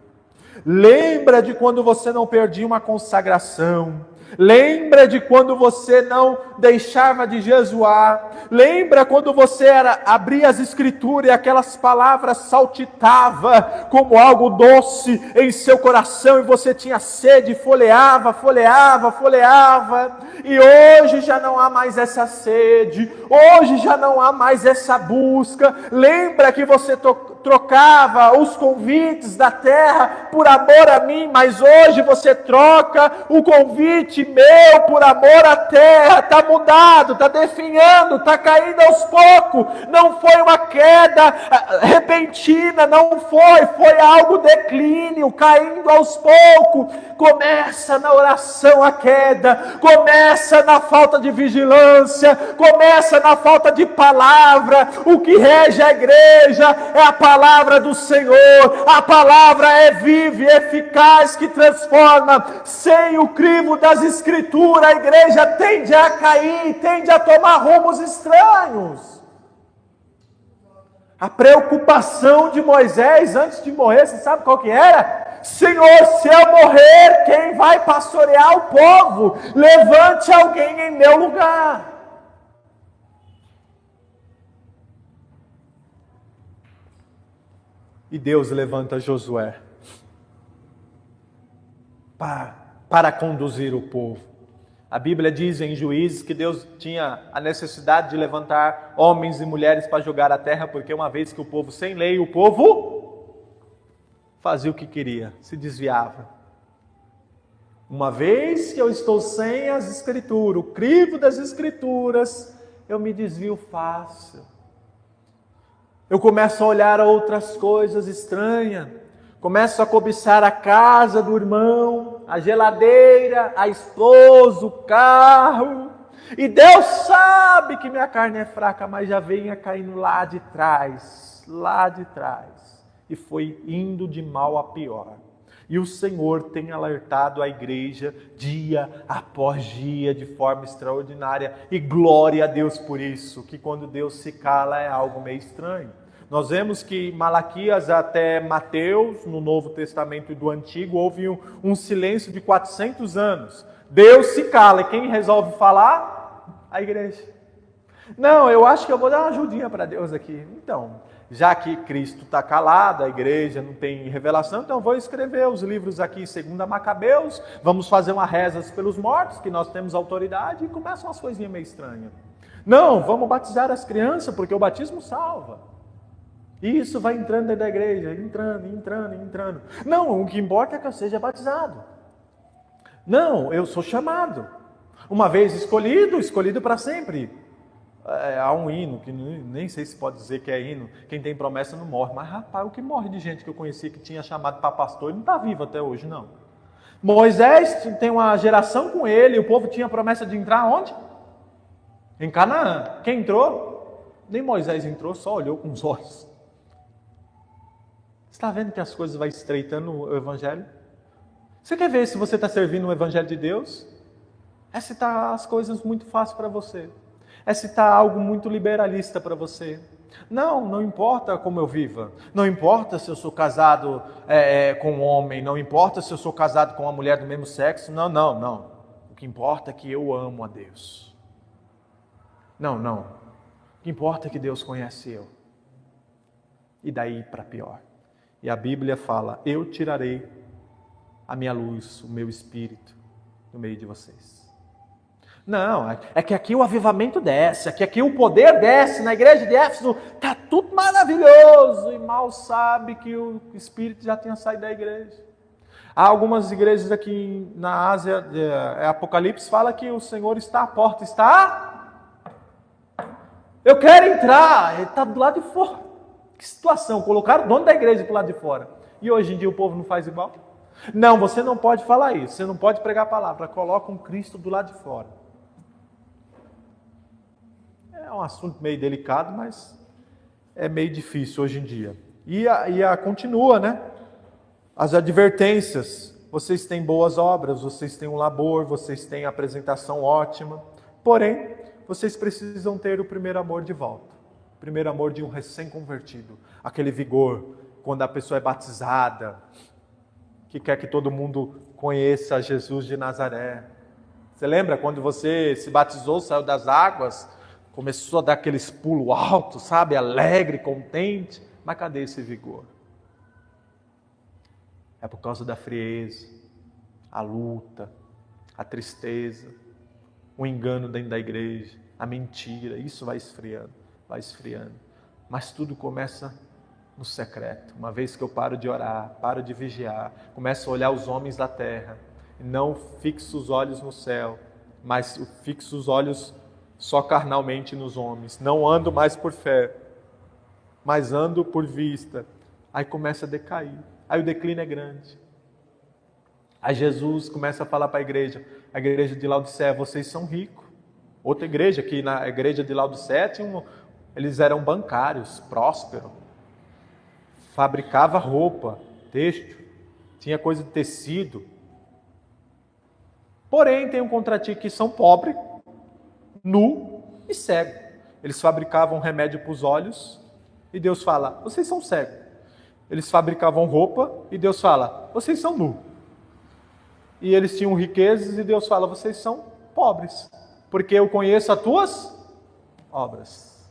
Lembra de quando você não perdia uma consagração. Lembra de quando você não deixava de jejuar. Lembra quando você abria as escrituras e aquelas palavras saltitavam como algo doce em seu coração e você tinha sede, folheava. E hoje já não há mais essa sede, hoje já não há mais essa busca. Lembra que você trocava os convites da terra por amor a mim, mas hoje você troca o convite meu por amor à terra. Está mudado, está definhando, está caindo aos poucos. Não foi uma queda repentina, não foi algo declínio, caindo aos poucos. Começa na oração a queda, começa na falta de vigilância, começa na falta de palavra. O que rege a igreja é a palavra do Senhor. A palavra é viva e eficaz, que transforma. Sem o crivo das escrituras, a igreja tende a cair, tende a tomar rumos estranhos. A preocupação de Moisés antes de morrer, você sabe qual que era? Senhor, se eu morrer, quem vai pastorear o povo? Levante alguém em meu lugar. E Deus levanta Josué para conduzir o povo. A Bíblia diz em Juízes que Deus tinha a necessidade de levantar homens e mulheres para julgar a terra, porque uma vez que o povo sem lei, o povo fazia o que queria, se desviava. Uma vez que eu estou sem as escrituras, o crivo das escrituras, eu me desvio fácil. Eu começo a olhar outras coisas estranhas, começo a cobiçar a casa do irmão, a geladeira, a esposa, o carro. E Deus sabe que minha carne é fraca, mas já venha caindo lá de trás. E foi indo de mal a pior. E o Senhor tem alertado a igreja dia após dia de forma extraordinária. E glória a Deus por isso, que quando Deus se cala é algo meio estranho. Nós vemos que Malaquias até Mateus, no Novo Testamento e do Antigo, houve um silêncio de 400 anos. Deus se cala, e quem resolve falar? A igreja. Não, eu acho que eu vou dar uma ajudinha para Deus aqui. Então, já que Cristo está calado, a igreja não tem revelação, então vou escrever os livros aqui, segundo a Macabeus, vamos fazer uma reza pelos mortos, que nós temos autoridade, e começam umas coisinhas meio estranhas. Não, vamos batizar as crianças, porque o batismo salva. E isso vai entrando dentro da igreja, entrando. Não, o que importa é que eu seja batizado. Não, eu sou chamado. Uma vez escolhido para sempre. Há um hino, que nem sei se pode dizer que é hino, quem tem promessa não morre. Mas rapaz, o que morre de gente que eu conheci que tinha chamado para pastor, ele não está vivo até hoje, não. Moisés tem uma geração com ele, o povo tinha promessa de entrar onde? Em Canaã. Quem entrou? Nem Moisés entrou, só olhou com os olhos. Está vendo que as coisas vão estreitando o evangelho? Você quer ver se você está servindo o evangelho de Deus? É se está as coisas muito fáceis para você. É se está algo muito liberalista para você. Não importa como eu viva. Não importa se eu sou casado com um homem. Não importa se eu sou casado com uma mulher do mesmo sexo. Não. O que importa é que eu amo a Deus. Não. O que importa é que Deus conhece eu. E daí para pior. E a Bíblia fala, eu tirarei a minha luz, o meu espírito, no meio de vocês. Não, é que aqui o avivamento desce, aqui o poder desce, na igreja de Éfeso está tudo maravilhoso, e mal sabe que o espírito já tinha saído da igreja. Há algumas igrejas aqui na Ásia, Apocalipse fala que o Senhor está à porta, eu quero entrar, ele está do lado de fora. Que situação, colocaram o dono da igreja para o lado de fora. E hoje em dia o povo não faz igual? Não, você não pode falar isso, você não pode pregar a palavra, coloca um Cristo do lado de fora. É um assunto meio delicado, mas é meio difícil hoje em dia. E continua, né? As advertências, vocês têm boas obras, vocês têm um labor, vocês têm apresentação ótima, porém, vocês precisam ter o primeiro amor de volta. O primeiro amor de um recém-convertido, aquele vigor, quando a pessoa é batizada, que quer que todo mundo conheça Jesus de Nazaré. Você lembra quando você se batizou, saiu das águas, começou a dar aqueles pulos altos, sabe? Alegre, contente. Mas cadê esse vigor? É por causa da frieza, a luta, a tristeza, o engano dentro da igreja, a mentira. Isso vai esfriando, vai esfriando. Mas tudo começa no secreto. Uma vez que eu paro de orar, paro de vigiar, começo a olhar os homens da terra, não fixo os olhos no céu, mas fixo os olhos só carnalmente nos homens. Não ando mais por fé, mas ando por vista. Aí começa a decair. Aí o declínio é grande. Aí Jesus começa a falar para a igreja de Laodiceia, vocês são ricos. Outra igreja, que na igreja de Laodiceia, eles eram bancários, prósperos. Fabricava roupa, têxtil, tinha coisa de tecido. Porém, tem um contra ti que são pobres, nu e cego. Eles fabricavam remédio para os olhos e Deus fala, vocês são cegos. Eles fabricavam roupa e Deus fala, vocês são nu. E eles tinham riquezas e Deus fala, vocês são pobres, porque eu conheço as tuas obras.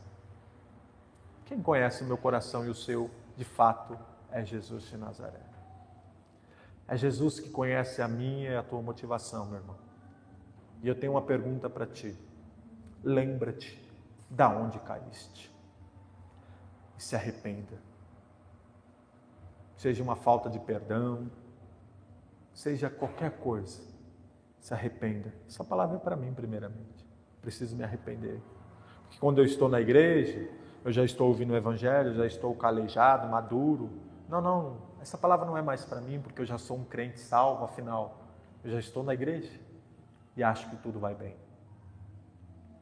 Quem conhece o meu coração e o seu, de fato, é Jesus de Nazaré. É Jesus que conhece a minha e a tua motivação, meu irmão. E eu tenho uma pergunta para ti. Lembra-te da onde caíste. E se arrependa. Seja uma falta de perdão, seja qualquer coisa, se arrependa. Essa palavra é para mim, primeiramente. Preciso me arrepender. Porque quando eu estou na igreja, eu já estou ouvindo o evangelho, já estou calejado, maduro. Não, essa palavra não é mais para mim, porque eu já sou um crente salvo, afinal, eu já estou na igreja e acho que tudo vai bem.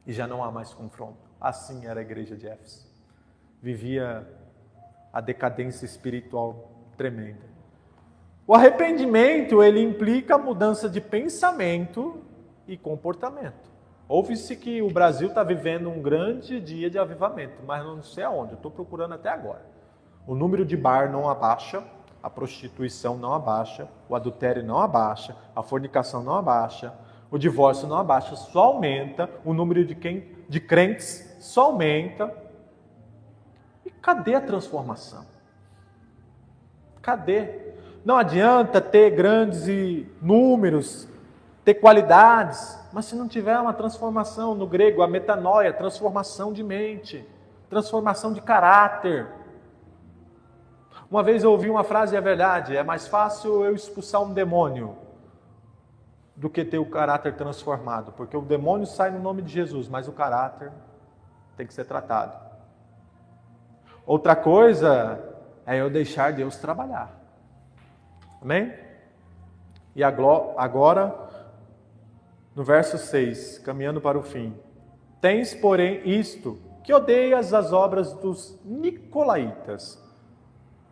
E já não há mais confronto. Assim era a igreja de Éfeso. Vivia a decadência espiritual tremenda. O arrependimento, ele implica a mudança de pensamento e comportamento. Ouve-se que o Brasil está vivendo um grande dia de avivamento, mas não sei aonde, eu estou procurando até agora. O número de bar não abaixa, a prostituição não abaixa, o adultério não abaixa, a fornicação não abaixa, o divórcio não abaixa, só aumenta, o número de crentes só aumenta. E cadê a transformação? Cadê? Não adianta ter grandes números, ter qualidades, mas se não tiver uma transformação, no grego, a metanoia, transformação de mente, transformação de caráter. Uma vez eu ouvi uma frase, e é verdade, é mais fácil eu expulsar um demônio do que ter o caráter transformado, porque o demônio sai no nome de Jesus, mas o caráter tem que ser tratado. Outra coisa é eu deixar Deus trabalhar. Amém? E agora, no verso 6, caminhando para o fim. Tens, porém, isto, que odeias as obras dos nicolaítas,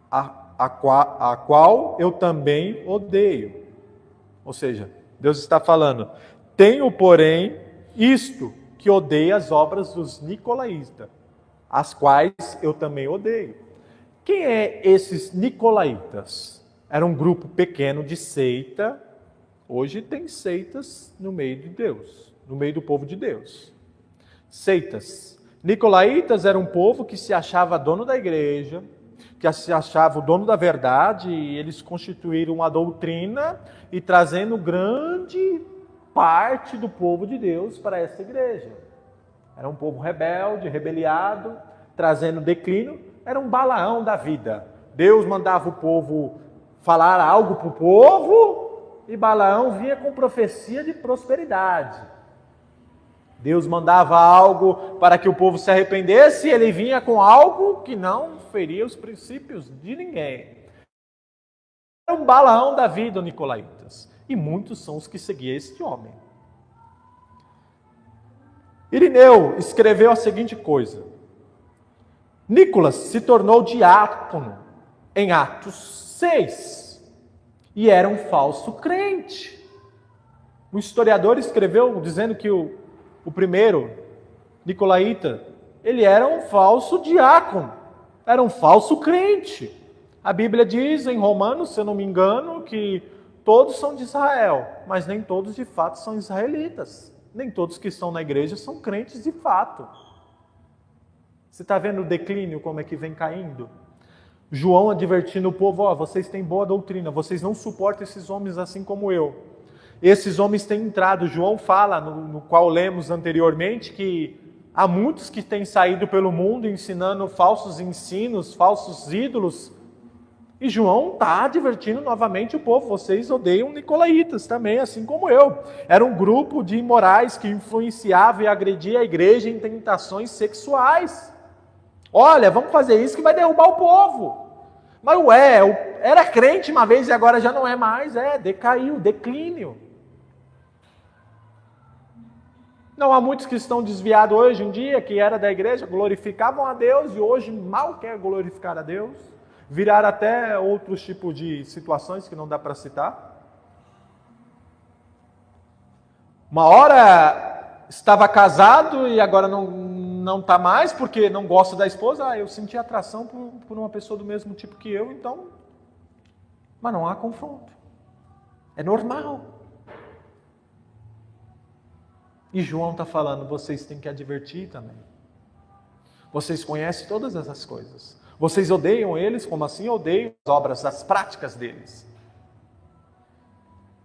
a qual eu também odeio. Ou seja, Deus está falando, tenho, porém, isto, que odeia as obras dos nicolaítas, as quais eu também odeio. Quem é esses nicolaítas? Era um grupo pequeno de seita. Hoje tem seitas no meio de Deus, no meio do povo de Deus. Seitas. Nicolaítas era um povo que se achava dono da igreja, que se achava o dono da verdade, e eles constituíram uma doutrina e trazendo grande parte do povo de Deus para essa igreja. Era um povo rebelde, rebeliado, trazendo declínio. Era um Balaão da vida. Deus mandava o povo falar algo para o povo e Balaão vinha com profecia de prosperidade. Deus mandava algo para que o povo se arrependesse e ele vinha com algo que não feria os princípios de ninguém. Era um Balaão da vida, nicolaítas. E muitos são os que seguiam este homem. Irineu escreveu a seguinte coisa. Nicolas se tornou diácono em Atos 6 e era um falso crente. O historiador escreveu dizendo que o primeiro nicolaíta, ele era um falso diácono, era um falso crente. A Bíblia diz em Romanos, se eu não me engano, que todos são de Israel, mas nem todos de fato são israelitas. Nem todos que estão na igreja são crentes de fato. Você está vendo o declínio, como é que vem caindo? João advertindo o povo, vocês têm boa doutrina, vocês não suportam esses homens assim como eu. Esses homens têm entrado. João fala, no qual lemos anteriormente, que há muitos que têm saído pelo mundo ensinando falsos ensinos, falsos ídolos. E João está advertindo novamente o povo, vocês odeiam nicolaítas também, assim como eu. Era um grupo de imorais que influenciava e agredia a igreja em tentações sexuais. Olha, vamos fazer isso que vai derrubar o povo. Mas era crente uma vez e agora já não é mais, decaiu, declínio. Não há muitos que estão desviados hoje em dia, que era da igreja, glorificavam a Deus e hoje mal quer glorificar a Deus. Viraram até outros tipos de situações que não dá para citar. Uma hora estava casado e agora não está mais porque não gosta da esposa. Eu senti atração por uma pessoa do mesmo tipo que eu, então... Mas não há confronto. É normal. E João está falando, vocês têm que advertir também. Vocês conhecem todas essas coisas. Vocês odeiam eles, como assim odeiam as obras, as práticas deles.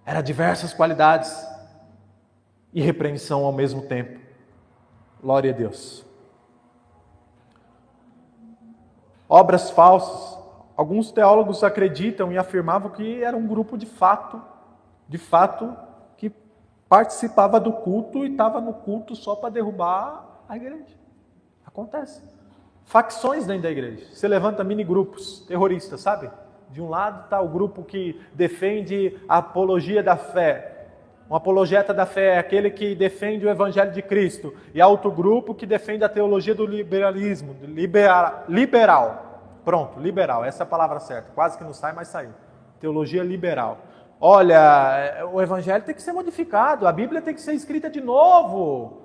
Era diversas qualidades e repreensão ao mesmo tempo. Glória a Deus. Obras falsas. Alguns teólogos acreditam e afirmavam que era um grupo de fato, que participava do culto e estava no culto só para derrubar a igreja. Acontece. Facções dentro da igreja. Você levanta mini grupos terroristas, sabe? De um lado está o grupo que defende a apologia da fé. Um apologeta da fé é aquele que defende o evangelho de Cristo. E há outro grupo que defende a teologia do liberalismo. Liberal. Pronto, liberal. Essa é a palavra certa. Quase que não sai, mas saiu. Teologia liberal. Olha, o evangelho tem que ser modificado. A Bíblia tem que ser escrita de novo.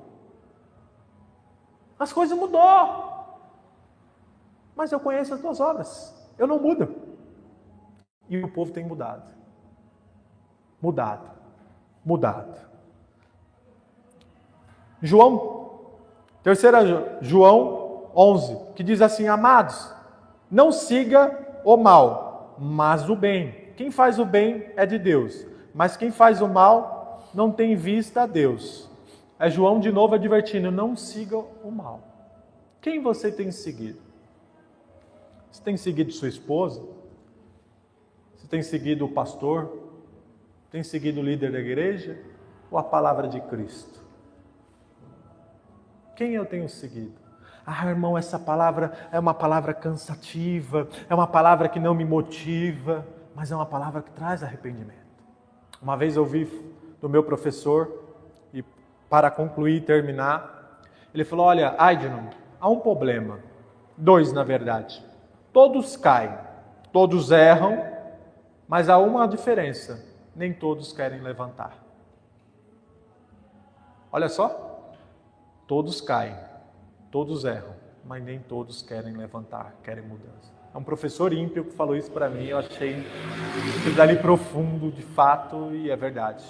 As coisas mudou. Mas eu conheço as tuas obras. Eu não mudo. E o povo tem mudado. Mudado. João 11, que diz assim, amados, não siga o mal, mas o bem. Quem faz o bem é de Deus, mas quem faz o mal não tem vista a Deus. É João de novo advertindo, não siga o mal. Quem você tem seguido? Você tem seguido sua esposa? Você tem seguido o pastor? Tem seguido o líder da igreja? Ou a palavra de Cristo? Quem eu tenho seguido? Irmão, essa palavra é uma palavra cansativa, é uma palavra que não me motiva, mas é uma palavra que traz arrependimento. Uma vez eu ouvi do meu professor, e para concluir e terminar, ele falou, olha, Aidnon, há um problema. 2, na verdade. Todos caem, todos erram, mas há uma diferença. Nem todos querem levantar. Olha só. Todos caem, todos erram, mas nem todos querem levantar, querem mudança. É um professor ímpio que falou isso para mim, eu achei aquilo dali profundo, de fato, e é verdade.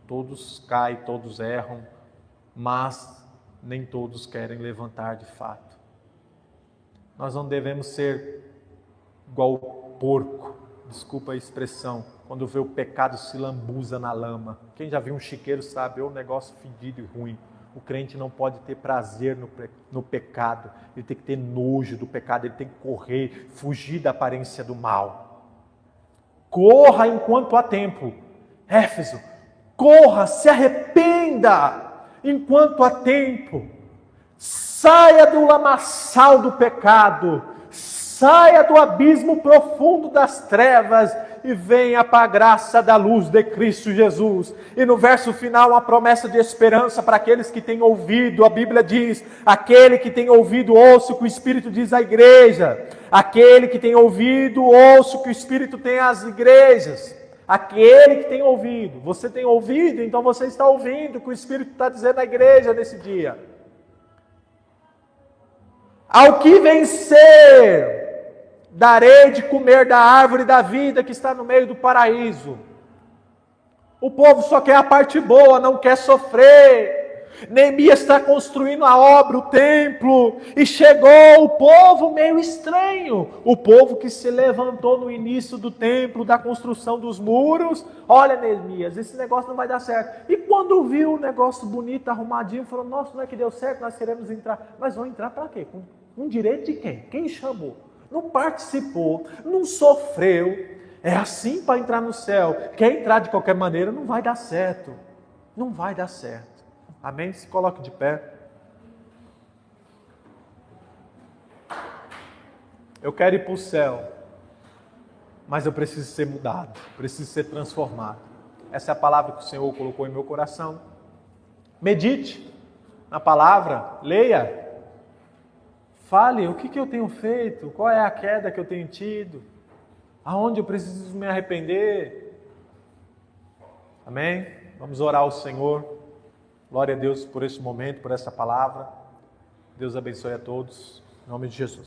Todos caem, todos erram, mas nem todos querem levantar de fato. Nós não devemos ser igual o porco, desculpa a expressão, quando vê o pecado se lambuza na lama. Quem já viu um chiqueiro sabe, é um negócio fedido e ruim. O crente não pode ter prazer no pecado, ele tem que ter nojo do pecado, ele tem que correr, fugir da aparência do mal. Corra enquanto há tempo. Éfeso, corra, se arrependa enquanto há tempo. Saia do lamaçal do pecado, saia do abismo profundo das trevas e venha para a graça da luz de Cristo Jesus. E no verso final, uma promessa de esperança para aqueles que têm ouvido. A Bíblia diz, aquele que tem ouvido, ouça o que o Espírito diz à igreja. Aquele que tem ouvido, ouça o que o Espírito tem às igrejas. Aquele que tem ouvido. Você tem ouvido, então você está ouvindo o que o Espírito está dizendo à igreja nesse dia. Ao que vencer, darei de comer da árvore da vida que está no meio do paraíso. O povo só quer a parte boa, não quer sofrer. Neemias está construindo a obra, o templo, e chegou o povo meio estranho. O povo que se levantou no início do templo, da construção dos muros. Olha, Neemias, esse negócio não vai dar certo. E quando viu o negócio bonito, arrumadinho, falou, nossa, não é que deu certo, nós queremos entrar. Mas vão entrar para quê? Com direito de quem? Quem chamou? Não participou, não sofreu. É assim para entrar no céu. Quer entrar de qualquer maneira, não vai dar certo. Não vai dar certo. Amém? Se coloque de pé. Eu quero ir para o céu, mas eu preciso ser mudado, preciso ser transformado. Essa é a palavra que o Senhor colocou em meu coração. Medite na palavra, leia. Fale o que eu tenho feito, qual é a queda que eu tenho tido, aonde eu preciso me arrepender. Amém? Vamos orar ao Senhor. Glória a Deus por esse momento, por essa palavra. Deus abençoe a todos. Em nome de Jesus.